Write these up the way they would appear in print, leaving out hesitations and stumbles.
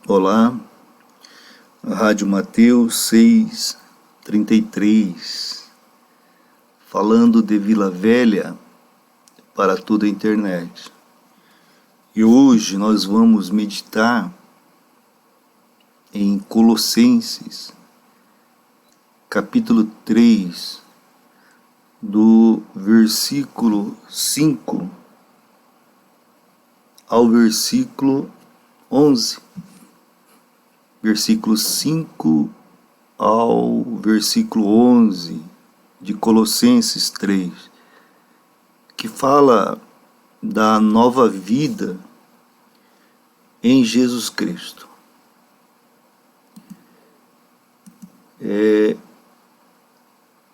Olá, Rádio Mateus 6:33, falando de Vila Velha para toda a internet. E hoje nós vamos meditar em Colossenses, capítulo 3, do versículo 5 ao versículo 11. Versículo 5 ao versículo 11 de Colossenses 3, que fala da nova vida em Jesus Cristo.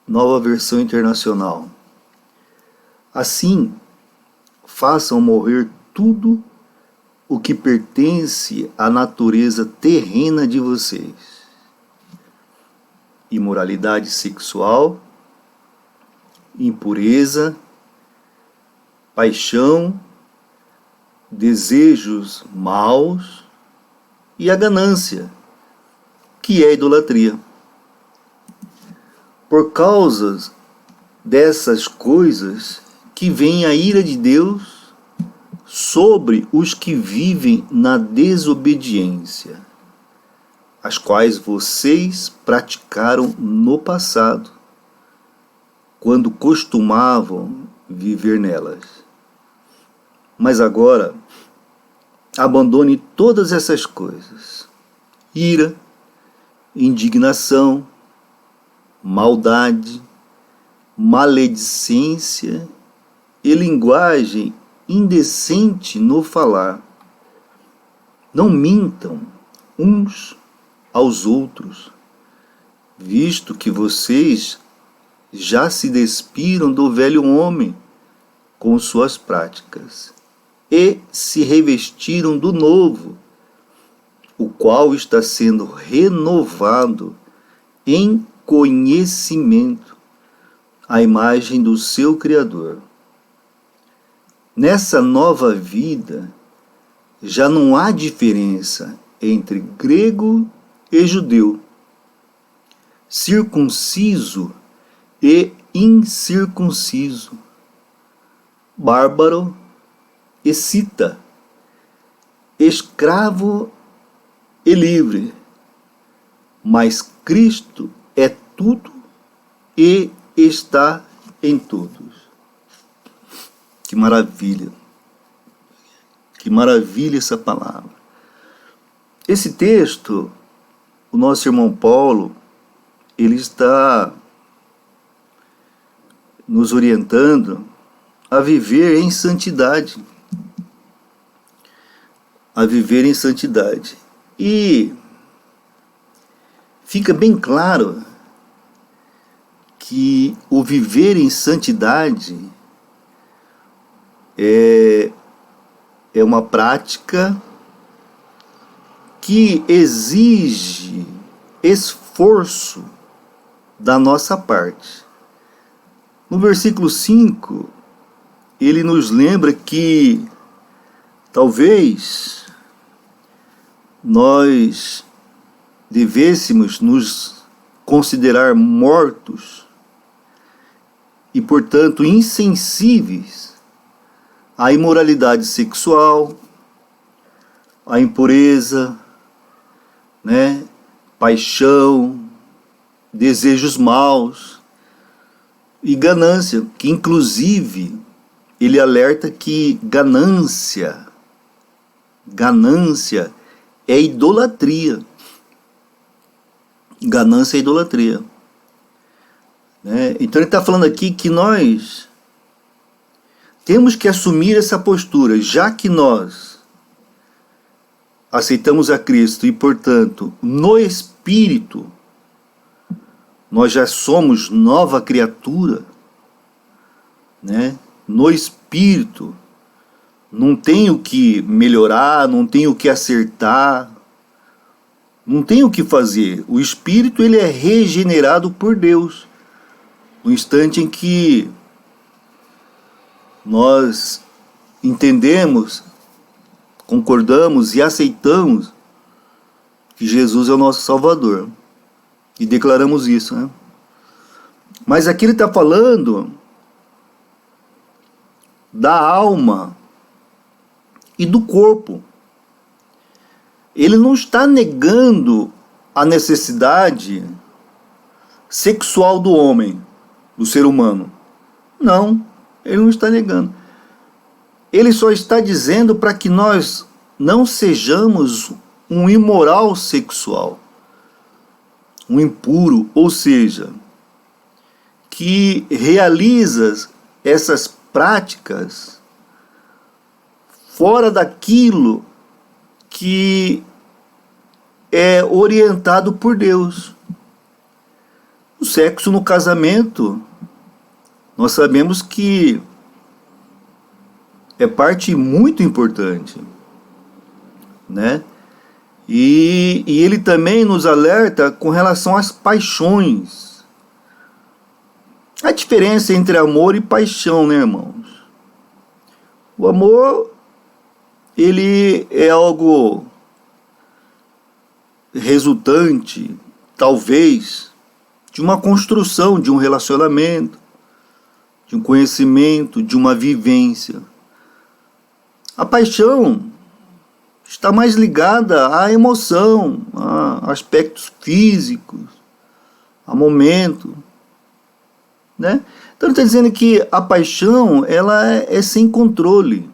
Nova versão internacional. Assim, façam morrer tudo o que pertence à natureza terrena de vocês: imoralidade sexual, impureza, paixão, desejos maus e a ganância, que é a idolatria. Por causa dessas coisas que vem a ira de Deus sobre os que vivem na desobediência, as quais vocês praticaram no passado, quando costumavam viver nelas. Mas agora, abandone todas essas coisas: ira, indignação, maldade, maledicência e linguagem indecente no falar. Não mintam uns aos outros, visto que vocês já se despiram do velho homem com suas práticas e se revestiram do novo, o qual está sendo renovado em conhecimento à imagem do seu Criador. Nessa nova vida, já não há diferença entre grego e judeu, circunciso e incircunciso, bárbaro e cita, escravo e livre, mas Cristo é tudo e está em todos. Que maravilha! Que maravilha essa palavra! Esse texto, o nosso irmão Paulo, ele está nos orientando a viver em santidade. A viver em santidade. E fica bem claro que o viver em santidade é uma prática que exige esforço da nossa parte. No versículo 5, ele nos lembra que talvez nós devêssemos nos considerar mortos e, portanto, insensíveis à imoralidade sexual, à impureza, paixão, desejos maus e ganância, que inclusive ele alerta que ganância é idolatria. Ganância é idolatria. Então ele está falando aqui que nós temos que assumir essa postura, já que nós aceitamos a Cristo e, portanto, no Espírito, nós já somos nova criatura, no Espírito, não tem o que melhorar, não tem o que acertar, não tem o que fazer. O Espírito, ele é regenerado por Deus. No instante em que nós entendemos, concordamos e aceitamos que Jesus é o nosso Salvador. E declaramos isso, né? Mas aqui ele está falando da alma e do corpo. Ele não está negando a necessidade sexual do homem, do ser humano. Não, ele não está negando. Ele só está dizendo para que nós não sejamos um imoral sexual, um impuro, ou seja, que realiza essas práticas fora daquilo que é orientado por Deus. O sexo no casamento, nós sabemos que é parte muito importante, né? E ele também nos alerta com relação às paixões. A diferença entre amor e paixão, né, irmãos? O amor, ele é algo resultante, talvez, de uma construção, de um relacionamento, de um conhecimento, de uma vivência. A paixão está mais ligada à emoção, a aspectos físicos, a momento, né? Então ele está dizendo que a paixão, ela é sem controle.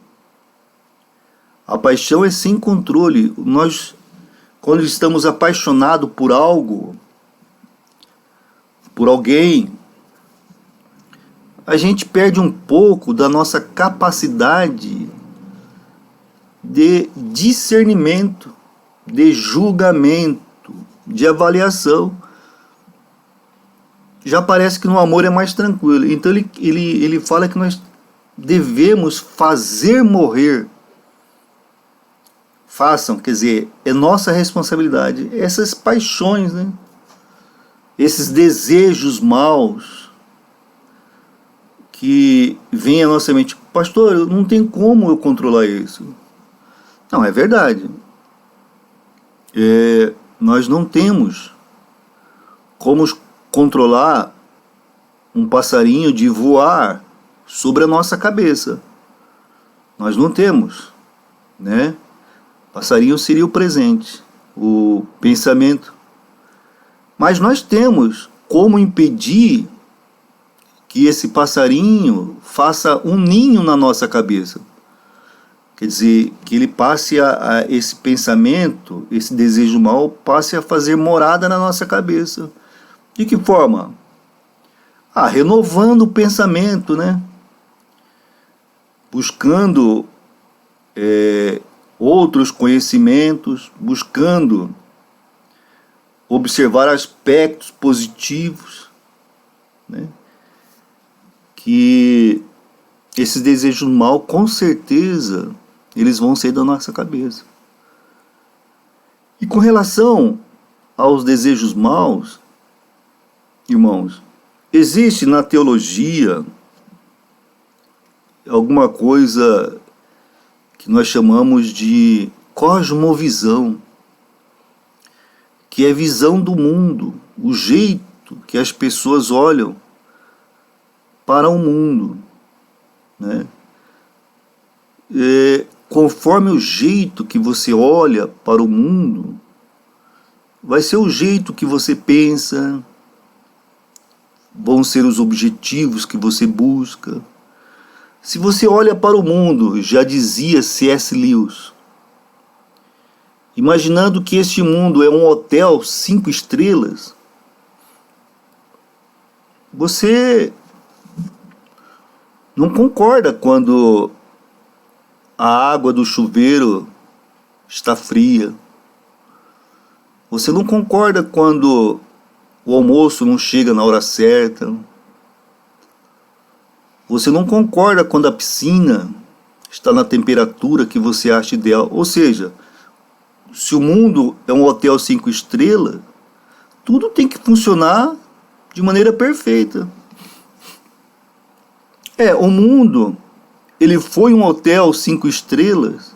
A paixão é sem controle. Nós, quando estamos apaixonados por algo, por alguém, a gente perde um pouco da nossa capacidade de discernimento, de julgamento, de avaliação. Já parece que no amor é mais tranquilo. Então ele fala que nós devemos fazer morrer. Façam, quer dizer, é nossa responsabilidade. Essas paixões, né? Esses desejos maus que vêm à nossa mente. Pastor, não tem como eu controlar isso. Não, é verdade. Nós não temos como controlar um passarinho de voar sobre a nossa cabeça. Nós não temos, né? Passarinho seria o presente, o pensamento. Mas nós temos como impedir que esse passarinho faça um ninho na nossa cabeça. Quer dizer, que ele passe a esse pensamento, esse desejo mau, passe a fazer morada na nossa cabeça. De que forma? Renovando o pensamento, né? Buscando outros conhecimentos, buscando observar aspectos positivos, né? Que esses desejos maus, com certeza, eles vão sair da nossa cabeça. E com relação aos desejos maus, irmãos, existe na teologia alguma coisa que nós chamamos de cosmovisão, que é visão do mundo, o jeito que as pessoas olham para o mundo, né? Conforme o jeito que você olha para o mundo, vai ser o jeito que você pensa, vão ser os objetivos que você busca. Se você olha para o mundo, já dizia C.S. Lewis, imaginando que este mundo é um hotel 5 estrelas, você não concorda quando a água do chuveiro está fria. Você não concorda quando o almoço não chega na hora certa. Você não concorda quando a piscina está na temperatura que você acha ideal. Ou seja, se o mundo é um hotel 5 estrelas, tudo tem que funcionar de maneira perfeita. O mundo, ele foi um hotel 5 estrelas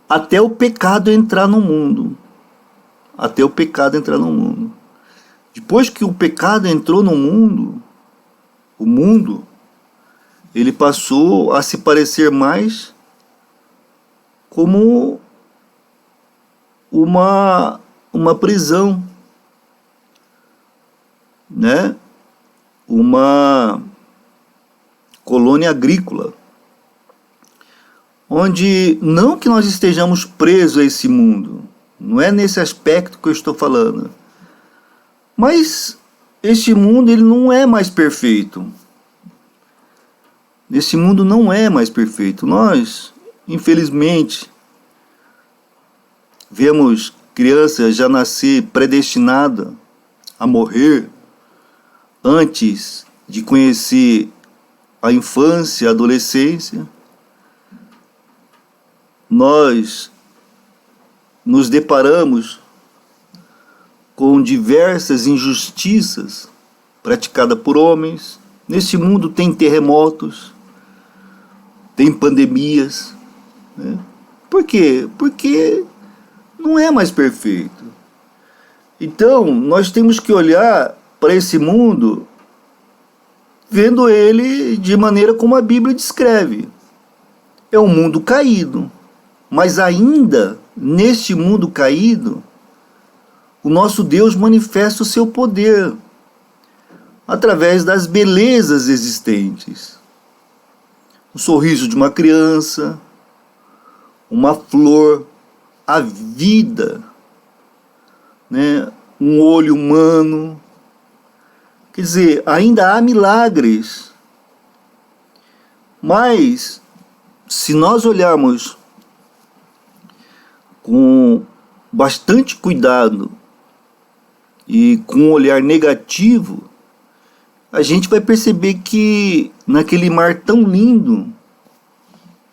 até o pecado entrar no mundo. até o pecado entrar no mundo. Depois que o pecado entrou no mundo, o mundo, ele passou a se parecer mais como uma prisão, né? Uma colônia agrícola, onde não que nós estejamos presos a esse mundo, não é nesse aspecto que eu estou falando, mas este mundo ele não é mais perfeito. Esse mundo não é mais perfeito. Nós, infelizmente, vemos crianças já nascer predestinada a morrer antes de conhecer a infância, a adolescência. Nós nos deparamos com diversas injustiças praticadas por homens. Neste mundo tem terremotos, tem pandemias, né? Por quê? Porque não é mais perfeito. Então, nós temos que olhar para esse mundo vendo ele de maneira como a Bíblia descreve. É um mundo caído, mas ainda neste mundo caído, o nosso Deus manifesta o seu poder através das belezas existentes. O sorriso de uma criança, uma flor, a vida, né? Um olho humano. Quer dizer, ainda há milagres. Mas, se nós olharmos com bastante cuidado e com um olhar negativo, a gente vai perceber que naquele mar tão lindo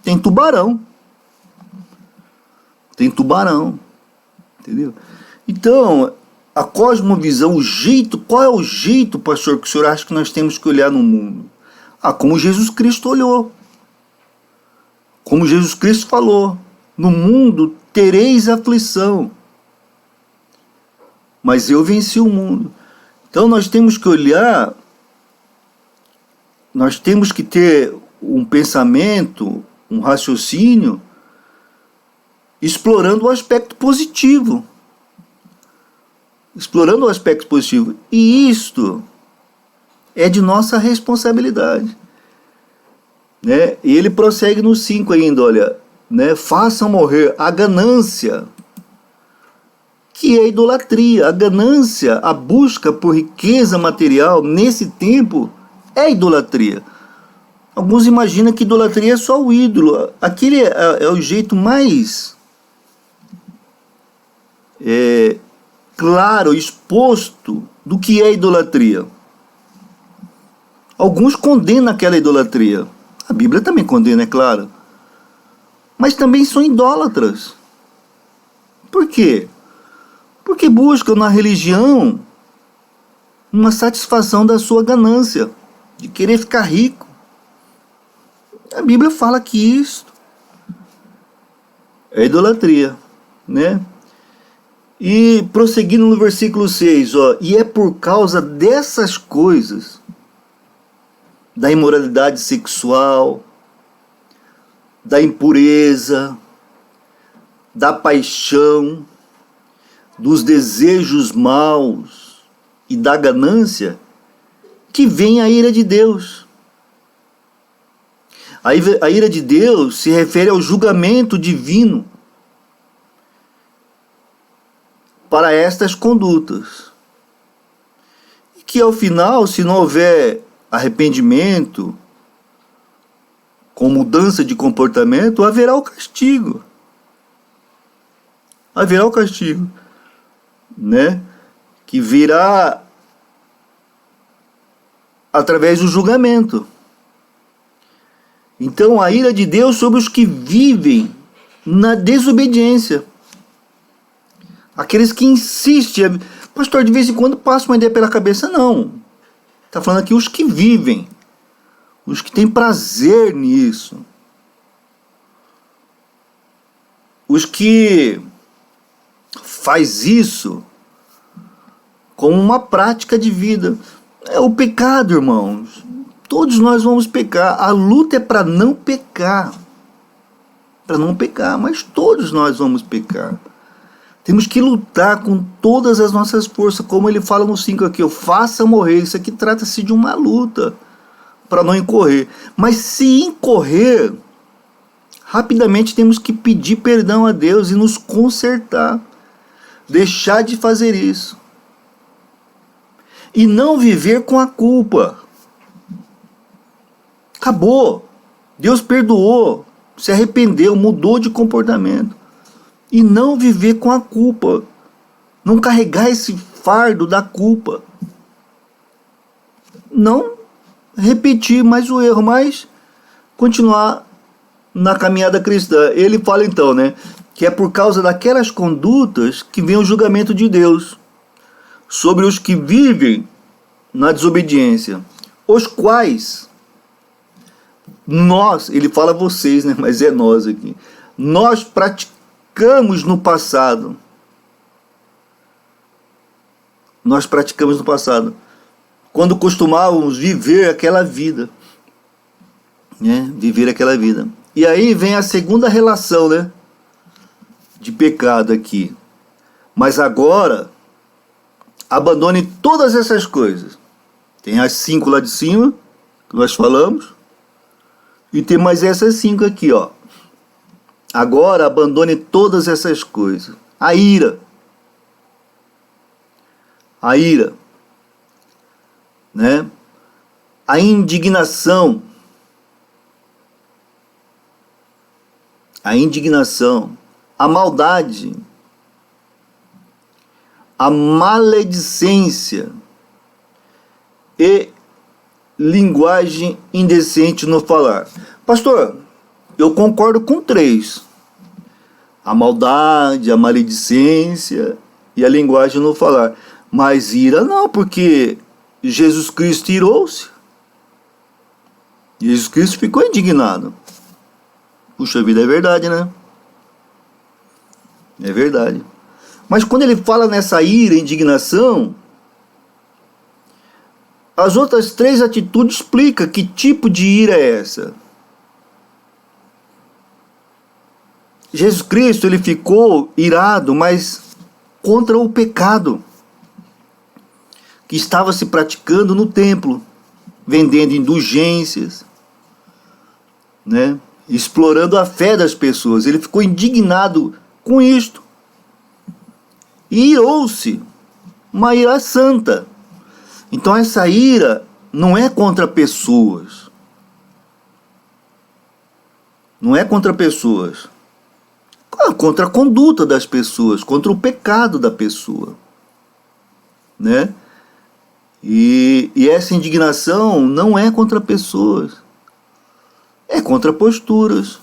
tem tubarão. Tem tubarão, entendeu? Então, a cosmovisão, o jeito, qual é o jeito, pastor, que o senhor acha que nós temos que olhar no mundo? Como Jesus Cristo olhou. Como Jesus Cristo falou, no mundo tereis aflição, mas eu venci o mundo. Então nós temos que olhar, nós temos que ter um pensamento, um raciocínio, explorando o aspecto positivo. Explorando o aspecto positivo. E isto é de nossa responsabilidade. Né? E ele prossegue no 5 ainda, olha, né? Façam morrer a ganância, que é a idolatria. A ganância, a busca por riqueza material nesse tempo é idolatria. Alguns imaginam que idolatria é só o ídolo. Aquele é o jeito mais claro, exposto do que é idolatria. Alguns condenam aquela idolatria. A Bíblia também condena, é claro. Mas também são idólatras. Por quê? Porque buscam na religião uma satisfação da sua ganância, de querer ficar rico. A Bíblia fala que isso é idolatria, né? E prosseguindo no versículo 6, ó, e é por causa dessas coisas, da imoralidade sexual, da impureza, da paixão, dos desejos maus e da ganância, que vem a ira de Deus. A ira de Deus se refere ao julgamento divino para estas condutas. E que ao final, se não houver arrependimento, com mudança de comportamento, haverá o castigo. Haverá o castigo, né? Que virá através do julgamento. Então, a ira de Deus sobre os que vivem na desobediência. Aqueles que insistem. Pastor, de vez em quando passa uma ideia pela cabeça. Não. Está falando aqui os que vivem. Os que têm prazer nisso. Os que faz isso como uma prática de vida. É o pecado, irmãos. Todos nós vamos pecar. A luta é para não pecar. Para não pecar, mas todos nós vamos pecar. Temos que lutar com todas as nossas forças, como ele fala no 5 aqui, faça morrer. Isso aqui trata-se de uma luta para não incorrer. Mas se incorrer, rapidamente temos que pedir perdão a Deus e nos consertar. Deixar de fazer isso. E não viver com a culpa. Acabou. Deus perdoou, se arrependeu, mudou de comportamento. E não viver com a culpa. Não carregar esse fardo da culpa. Não repetir mais o erro, mas continuar na caminhada cristã. Ele fala então, né, que é por causa daquelas condutas que vem o julgamento de Deus sobre os que vivem na desobediência, os quais nós, ele fala vocês, né, mas é nós aqui, nós praticamos no passado. Nós praticamos no passado, quando costumávamos viver aquela vida, né, viver aquela vida. E aí vem a segunda relação, né, de pecado aqui. Mas agora abandone todas essas coisas. Tem as 5 lá de cima, que nós falamos. E tem mais essas 5 aqui, ó. Agora abandone todas essas coisas. A ira. A ira. Né? A indignação. A indignação. A maldade. A maledicência e linguagem indecente no falar. Pastor, eu concordo com 3. A maldade, a maledicência e a linguagem no falar. Mas ira não, porque Jesus Cristo irou-se. Jesus Cristo ficou indignado. Puxa vida, é verdade, né? É verdade. Mas quando ele fala nessa ira, indignação, as outras 3 atitudes explicam que tipo de ira é essa. Jesus Cristo, ele ficou irado, mas contra o pecado que estava se praticando no templo, vendendo indulgências, né, explorando a fé das pessoas. Ele ficou indignado com isto. E irou-se, uma ira santa. Então essa ira não é contra pessoas. Não é contra pessoas. É contra a conduta das pessoas, contra o pecado da pessoa. Né? E essa indignação não é contra pessoas. É contra posturas.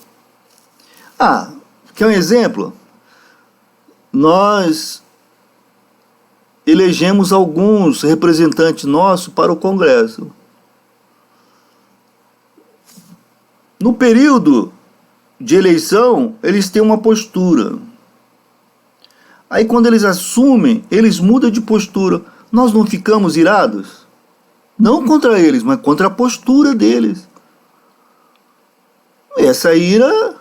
Quer um exemplo? Nós elegemos alguns representantes nossos para o Congresso. No período de eleição, eles têm uma postura. Aí quando eles assumem, eles mudam de postura. Nós não ficamos irados? Não contra eles, mas contra a postura deles. Essa ira,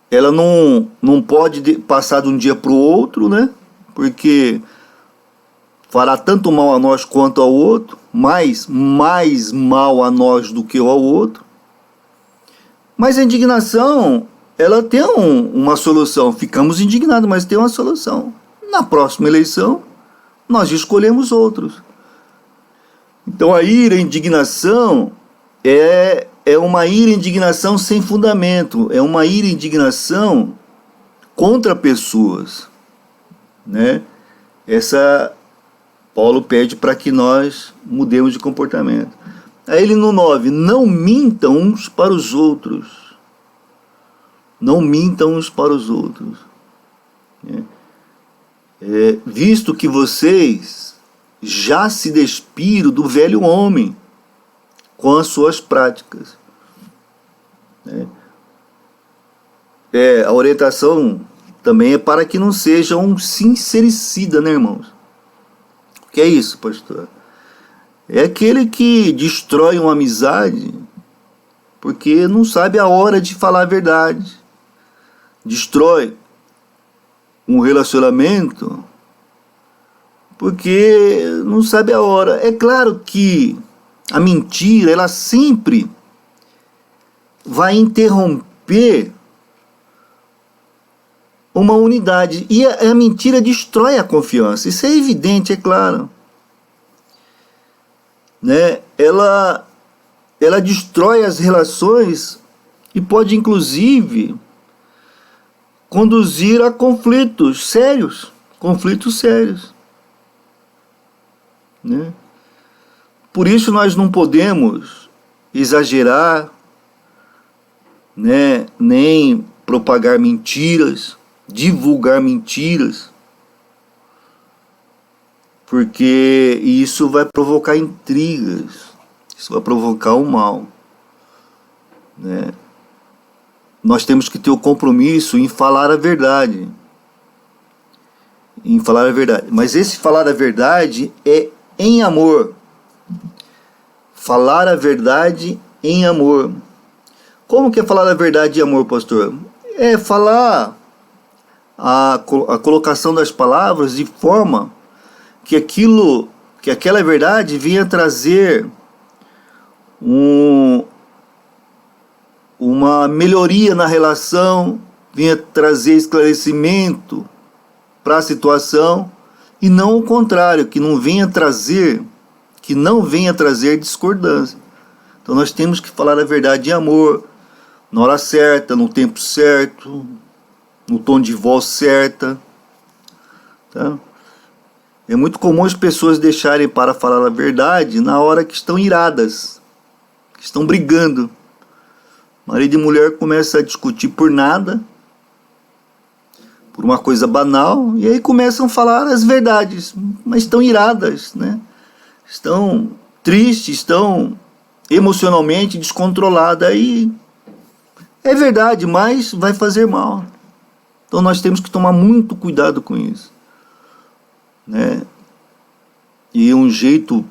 ela não pode passar de um dia para o outro, né? Porque fará tanto mal a nós quanto ao outro, mais mal a nós do que ao outro. Mas a indignação, ela tem uma solução. Ficamos indignados, mas tem uma solução. Na próxima eleição, nós escolhemos outros. Então a ira, a indignação, é uma ira e indignação sem fundamento. É uma ira e indignação contra pessoas. Né? Paulo pede para que nós mudemos de comportamento. Aí ele no 9, não mintam uns para os outros. Não mintam uns para os outros. Visto que vocês já se despiram do velho homem com as suas práticas. A orientação também é para que não seja um sincericida, né, irmãos? O que é isso, pastor? É aquele que destrói uma amizade porque não sabe a hora de falar a verdade. Destrói um relacionamento porque não sabe a hora. É claro que a mentira, ela sempre vai interromper uma unidade. E a mentira destrói a confiança. Isso é evidente, é claro. Né? Ela destrói as relações e pode, inclusive, conduzir a conflitos sérios. Conflitos sérios. Né? Por isso nós não podemos exagerar, né? Nem propagar mentiras, divulgar mentiras, porque isso vai provocar intrigas, isso vai provocar o mal, né? Nós temos que ter o compromisso em falar a verdade, mas esse falar a verdade é em amor. Falar a verdade em amor. Como que é falar a verdade em amor, pastor? É falar a colocação das palavras de forma que aquela verdade venha trazer uma melhoria na relação, venha trazer esclarecimento para a situação, e não o contrário, que não venha trazer discordância. Então nós temos que falar a verdade em amor, na hora certa, no tempo certo, no tom de voz certa. Tá? É muito comum as pessoas deixarem para falar a verdade na hora que estão iradas, que estão brigando. Marido e mulher começam a discutir por nada, por uma coisa banal, e aí começam a falar as verdades, mas estão iradas, né? Estão tristes, estão emocionalmente descontroladas, e é verdade, mas vai fazer mal. Então nós temos que tomar muito cuidado com isso, né? E um jeito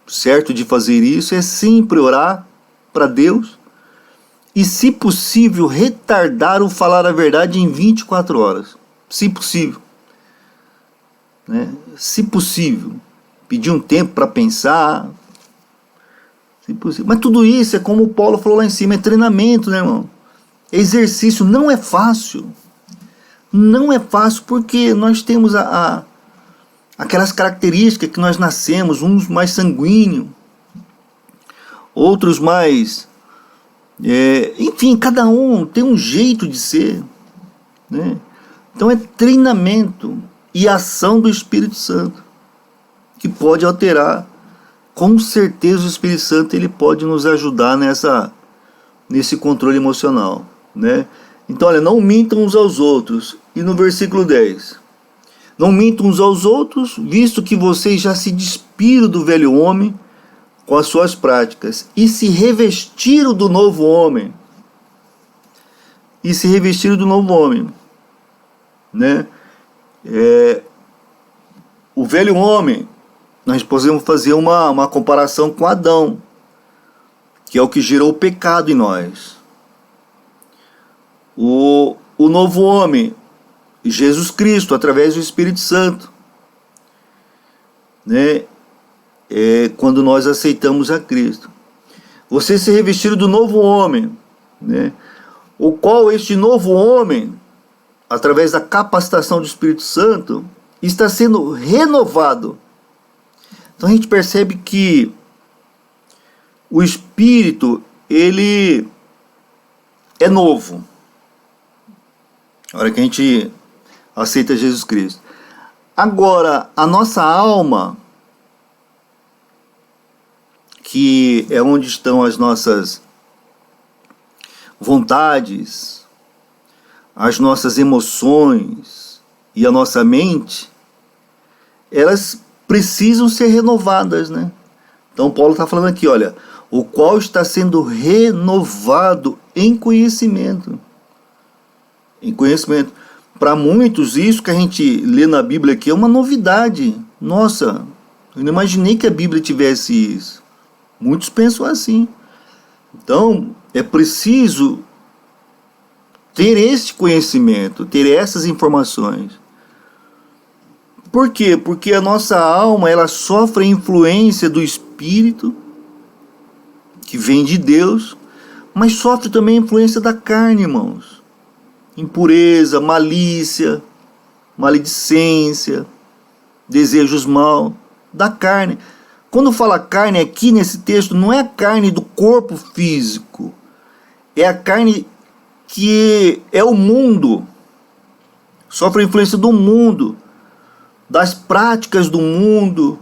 certo de fazer isso é sempre orar para Deus e, se possível, retardar o falar a verdade em 24 horas. Se possível. Né? Se possível. Pedir um tempo para pensar. Se possível. Mas tudo isso é como o Paulo falou lá em cima, é treinamento, né, irmão? É exercício. Não é fácil. Não é fácil porque nós temos aquelas características que nós nascemos, uns mais sanguíneos, outros mais... enfim, cada um tem um jeito de ser, né? Então é treinamento e ação do Espírito Santo que pode alterar. Com certeza o Espírito Santo ele pode nos ajudar nesse controle emocional, né? Então olha, não mintam uns aos outros. E no versículo 10, não mintam uns aos outros, visto que vocês já se despiram do velho homem com as suas práticas, e se revestiram do novo homem. Né? O velho homem, nós podemos fazer uma comparação com Adão, que é o que gerou o pecado em nós. O novo homem, Jesus Cristo, através do Espírito Santo, né? Quando nós aceitamos a Cristo. Vocês se revestiram do novo homem, né? O qual este novo homem, através da capacitação do Espírito Santo, está sendo renovado. Então a gente percebe que o Espírito, ele é novo. A hora que a gente aceita Jesus Cristo. Agora, a nossa alma, que é onde estão as nossas vontades, as nossas emoções e a nossa mente, elas precisam ser renovadas, né? Então Paulo está falando aqui, olha, o qual está sendo renovado em conhecimento. para muitos, isso que a gente lê na Bíblia aqui é uma novidade. Nossa, eu não imaginei que a Bíblia tivesse isso. Muitos pensam assim. Então, é preciso ter esse conhecimento, ter essas informações. Por quê? Porque a nossa alma, ela sofre a influência do Espírito, que vem de Deus, mas sofre também a influência da carne, irmãos. Impureza, malícia, maledicência, desejos maus, da carne. Quando fala carne aqui nesse texto, não é a carne do corpo físico, é a carne que é o mundo, sofre a influência do mundo, das práticas do mundo,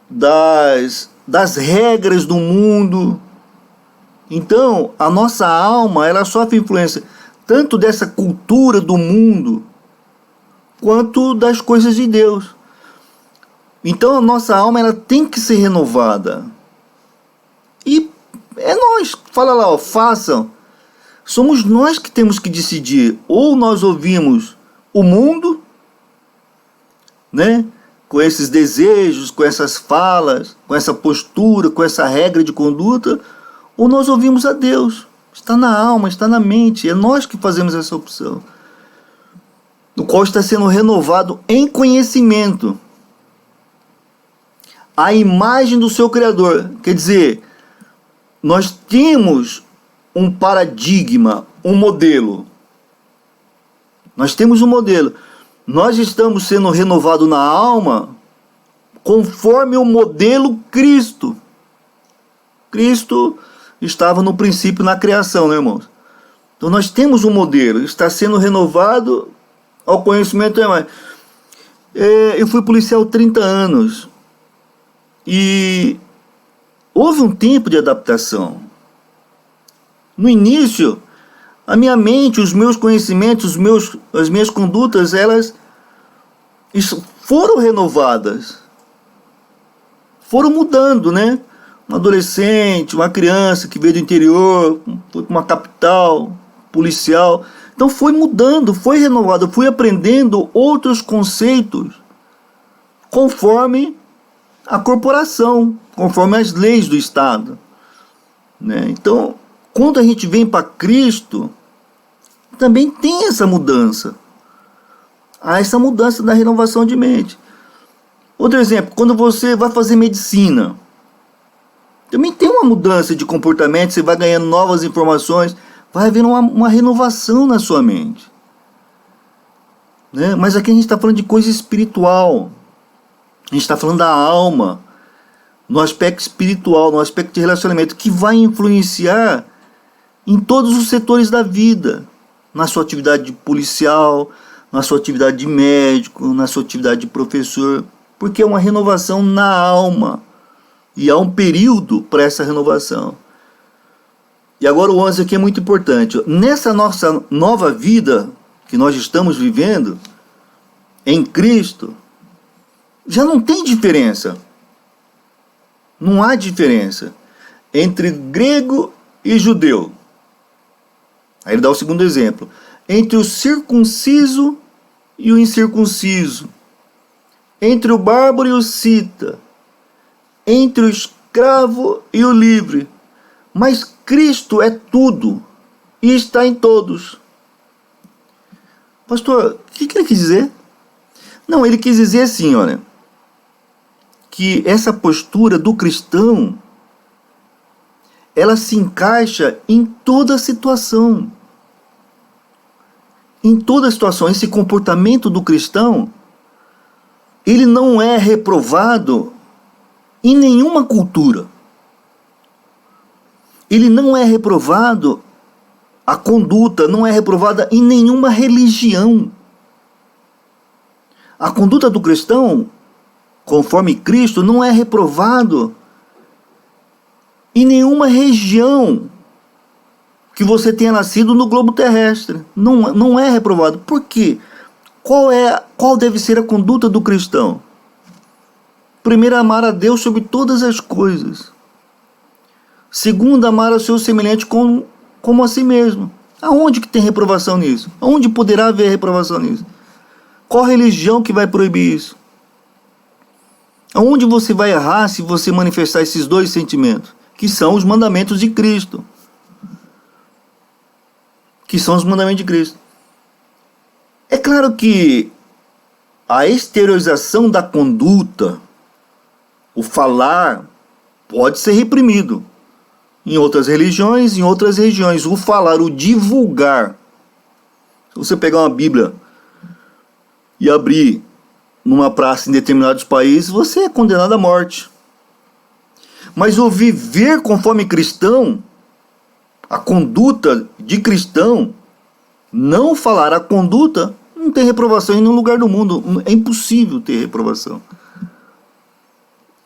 das regras do mundo. Então, a nossa alma, ela sofre influência tanto dessa cultura do mundo, quanto das coisas de Deus. Então, a nossa alma, ela tem que ser renovada. E é nós, fala lá, ó, façam. Somos nós que temos que decidir. Ou nós ouvimos o mundo, né, com esses desejos, com essas falas, com essa postura, com essa regra de conduta, ou nós ouvimos a Deus. Está na alma, está na mente. É nós que fazemos essa opção. O qual está sendo renovado em conhecimento. A imagem do seu Criador. Quer dizer, nós temos um paradigma, um modelo. Nós temos um modelo. Nós estamos sendo renovados na alma conforme o modelo Cristo. Cristo estava no princípio na criação, né, irmãos? Então nós temos um modelo, está sendo renovado ao conhecimento. Eu fui policial 30 anos e houve um tempo de adaptação. No início, a minha mente, os meus conhecimentos, as minhas condutas, elas foram renovadas, foram mudando, né? Um adolescente, uma criança que veio do interior, foi para uma capital, policial. Então foi mudando, foi renovado, fui aprendendo outros conceitos conforme a corporação, conforme as leis do Estado, né? Então, quando a gente vem para Cristo, também tem essa mudança. Há essa mudança da renovação de mente. Outro exemplo, quando você vai fazer medicina, também tem uma mudança de comportamento, você vai ganhando novas informações, vai havendo uma renovação na sua mente, né? Mas aqui a gente está falando de coisa espiritual. A gente está falando da alma, no aspecto espiritual, no aspecto de relacionamento, que vai influenciar em todos os setores da vida, na sua atividade de policial, na sua atividade de médico, na sua atividade de professor, porque é uma renovação na alma, e há um período para essa renovação. E agora o 11 aqui é muito importante. Nessa nossa nova vida que nós estamos vivendo, em Cristo, já não tem diferença. Não há diferença entre grego e judeu. Aí ele dá o segundo exemplo. Entre o circunciso e o incircunciso. Entre o bárbaro e o cita. Entre o escravo e o livre. Mas Cristo é tudo e está em todos. Pastor, o que ele quis dizer? Não, ele quis dizer assim, olha, que essa postura do cristão, ela se encaixa em toda situação. Em toda situação, esse comportamento do cristão, ele não é reprovado em nenhuma cultura. Ele não é reprovado, a conduta não é reprovada em nenhuma religião. A conduta do cristão, conforme Cristo, não é reprovado em nenhuma região que você tenha nascido no globo terrestre. Não é reprovado. Por quê? Qual deve ser a conduta do cristão? Primeiro, amar a Deus sobre todas as coisas. Segundo, amar ao seu semelhante como a si mesmo. Aonde que tem reprovação nisso? Aonde poderá haver reprovação nisso? Qual religião que vai proibir isso? Aonde você vai errar se você manifestar esses dois sentimentos? Que são os mandamentos de Cristo. Que são os mandamentos de Cristo. É claro que a exteriorização da conduta, o falar, pode ser reprimido. Em outras religiões, em outras regiões, o falar, o divulgar. Se você pegar uma Bíblia e abrir numa praça em determinados países, você é condenado à morte. Mas o viver conforme cristão, a conduta de cristão, não falar a conduta, não tem reprovação em nenhum lugar do mundo. É impossível ter reprovação.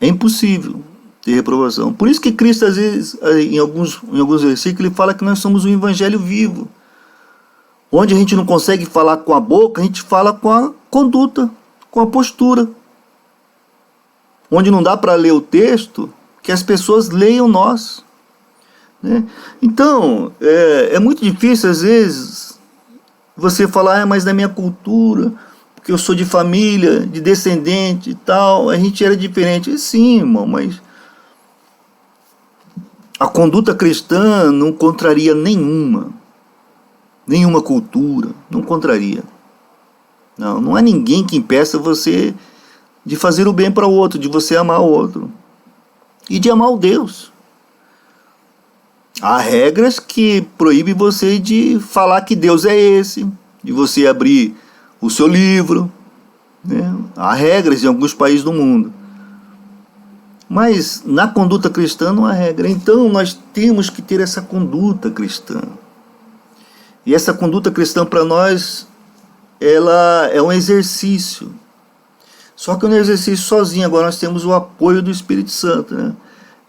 É impossível ter reprovação. Por isso que Cristo, às vezes, em alguns versículos, ele fala que nós somos um evangelho vivo. Onde a gente não consegue falar com a boca, a gente fala com a conduta, com a postura. Onde não dá para ler o texto, que as pessoas leiam nós. Né? Então, é muito difícil, às vezes, você falar, mas da minha cultura, porque eu sou de família, de descendente e tal, a gente era diferente. Sim, irmão, mas a conduta cristã não contraria nenhuma cultura, não contraria. Não há ninguém que impeça você de fazer o bem para o outro, de você amar o outro e de amar o Deus. Há regras que proíbem você de falar que Deus é esse, de você abrir o seu livro, né? Há regras em alguns países do mundo. Mas na conduta cristã não há regra. Então nós temos que ter essa conduta cristã. E essa conduta cristã para nós, ela é um exercício. Só que não é um exercício sozinho. Agora nós temos o apoio do Espírito Santo, né?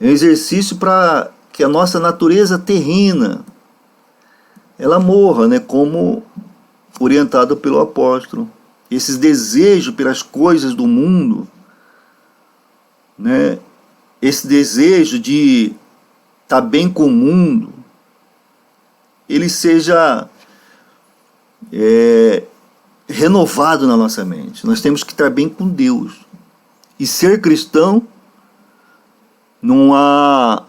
É um exercício para que a nossa natureza terrena ela morra, né? Como orientado pelo apóstolo. Esses desejos pelas coisas do mundo, né? Esse desejo de estar bem com o mundo, ele seja renovado na nossa mente. Nós temos que estar bem com Deus. E ser cristão, não há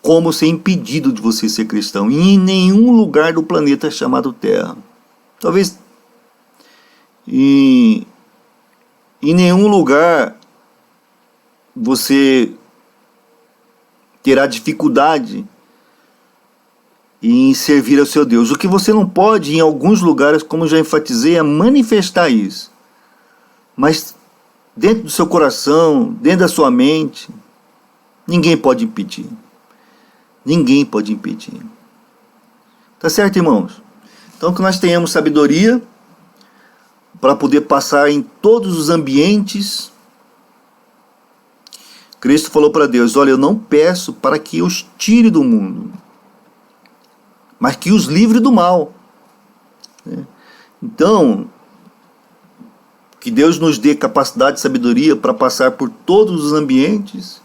como ser impedido de você ser cristão. E em nenhum lugar do planeta chamado Terra. Talvez em nenhum lugar você terá dificuldade em servir ao seu Deus. O que você não pode, em alguns lugares, como já enfatizei, é manifestar isso. Mas dentro do seu coração, dentro da sua mente, ninguém pode impedir. Ninguém pode impedir. Tá certo, irmãos? Então que nós tenhamos sabedoria para poder passar em todos os ambientes. Cristo falou para Deus, olha, eu não peço para que os tire do mundo, mas que os livre do mal. Então, que Deus nos dê capacidade e sabedoria para passar por todos os ambientes,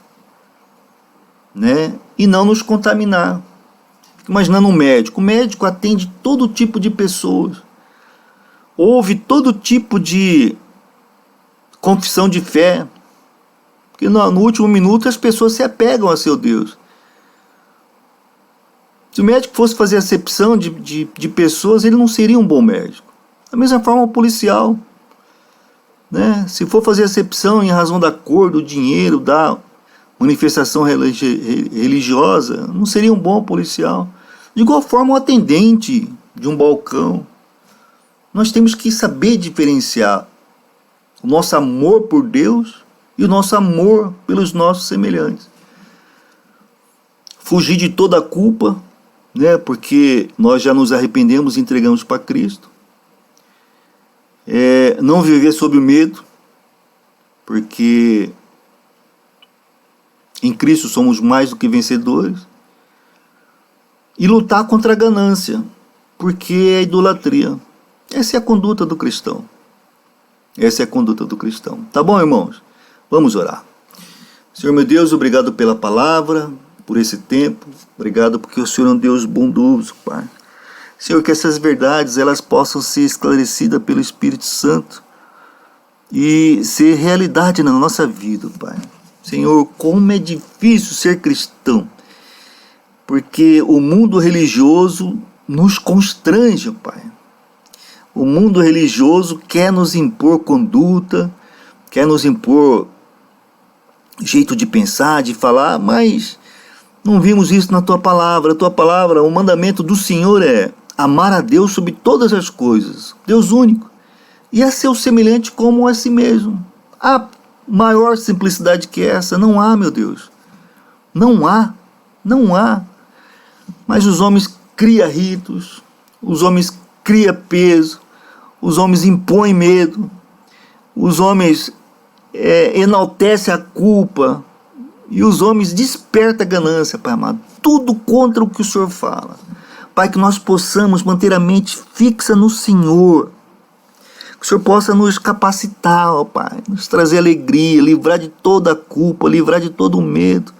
né, e não nos contaminar. Fica imaginando um médico. O médico atende todo tipo de pessoas. Houve todo tipo de confissão de fé. Porque no último minuto as pessoas se apegam a seu Deus. Se o médico fosse fazer acepção de pessoas, ele não seria um bom médico. Da mesma forma o policial, né? Se for fazer acepção em razão da cor, do dinheiro, da manifestação religiosa, não seria um bom policial. De igual forma o atendente de um balcão. Nós temos que saber diferenciar o nosso amor por Deus e o nosso amor pelos nossos semelhantes. Fugir de toda a culpa, né, porque nós já nos arrependemos e entregamos para Cristo. Não viver sob o medo, porque em Cristo somos mais do que vencedores. E lutar contra a ganância, porque é idolatria. Essa é a conduta do cristão. Essa é a conduta do cristão. Tá bom, irmãos? Vamos orar. Senhor meu Deus, obrigado pela palavra. por esse tempo. Obrigado porque o Senhor é um Deus bondoso, Pai. Senhor, que essas verdades elas possam ser esclarecidas pelo Espírito Santo e ser realidade na nossa vida, Pai. Senhor, como é difícil ser cristão, porque o mundo religioso nos constrange, Pai. O mundo religioso quer nos impor conduta, quer nos impor jeito de pensar, de falar, mas não vimos isso na Tua Palavra. A Tua Palavra, o mandamento do Senhor é amar a Deus sobre todas as coisas, Deus único, e a seu semelhante como a si mesmo. Há maior simplicidade que essa? Não há, meu Deus. Não há, não há. Mas os homens criam ritos, os homens criam peso, os homens impõem medo, os homens enaltecem a culpa, e os homens despertam a ganância, Pai amado. Tudo contra o que o Senhor fala. Pai, que nós possamos manter a mente fixa no Senhor. Que o Senhor possa nos capacitar, ó Pai, nos trazer alegria, livrar de toda a culpa, livrar de todo o medo,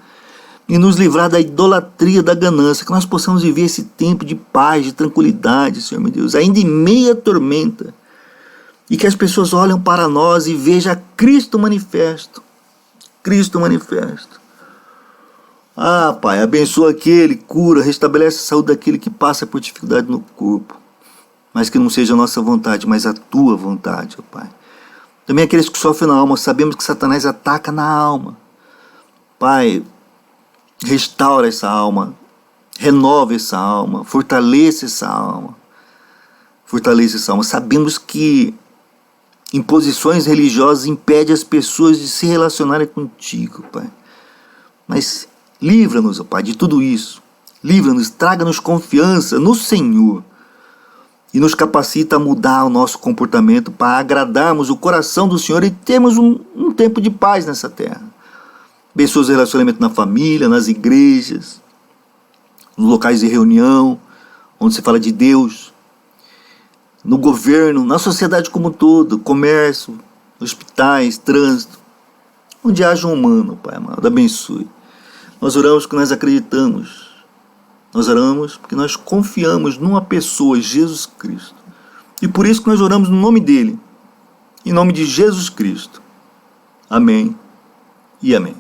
e nos livrar da idolatria, da ganância. Que nós possamos viver esse tempo de paz, de tranquilidade, Senhor meu Deus, ainda em meia tormenta. E que as pessoas olhem para nós e vejam Cristo manifesto. Cristo manifesto. Ah, Pai, abençoa aquele, cura, restabelece a saúde daquele que passa por dificuldade no corpo. Mas que não seja a nossa vontade, mas a Tua vontade, ó Pai. Também aqueles que sofrem na alma, sabemos que Satanás ataca na alma. Pai, restaura essa alma, renova essa alma, fortaleça essa alma. Fortaleça essa alma. Sabemos que imposições religiosas impedem as pessoas de se relacionarem contigo, Pai. Mas livra-nos, ó Pai, de tudo isso. Livra-nos, traga-nos confiança no Senhor. E nos capacita a mudar o nosso comportamento para agradarmos o coração do Senhor e termos um tempo de paz nessa terra. Abençoa os relacionamentos na família, nas igrejas, nos locais de reunião, onde se fala de Deus, no governo, na sociedade como um todo, comércio, hospitais, trânsito, onde haja um humano, Pai amado, abençoe. Nós oramos porque nós acreditamos. Nós oramos porque nós confiamos numa pessoa, Jesus Cristo. E por isso que nós oramos no nome dele, em nome de Jesus Cristo. Amém e amém.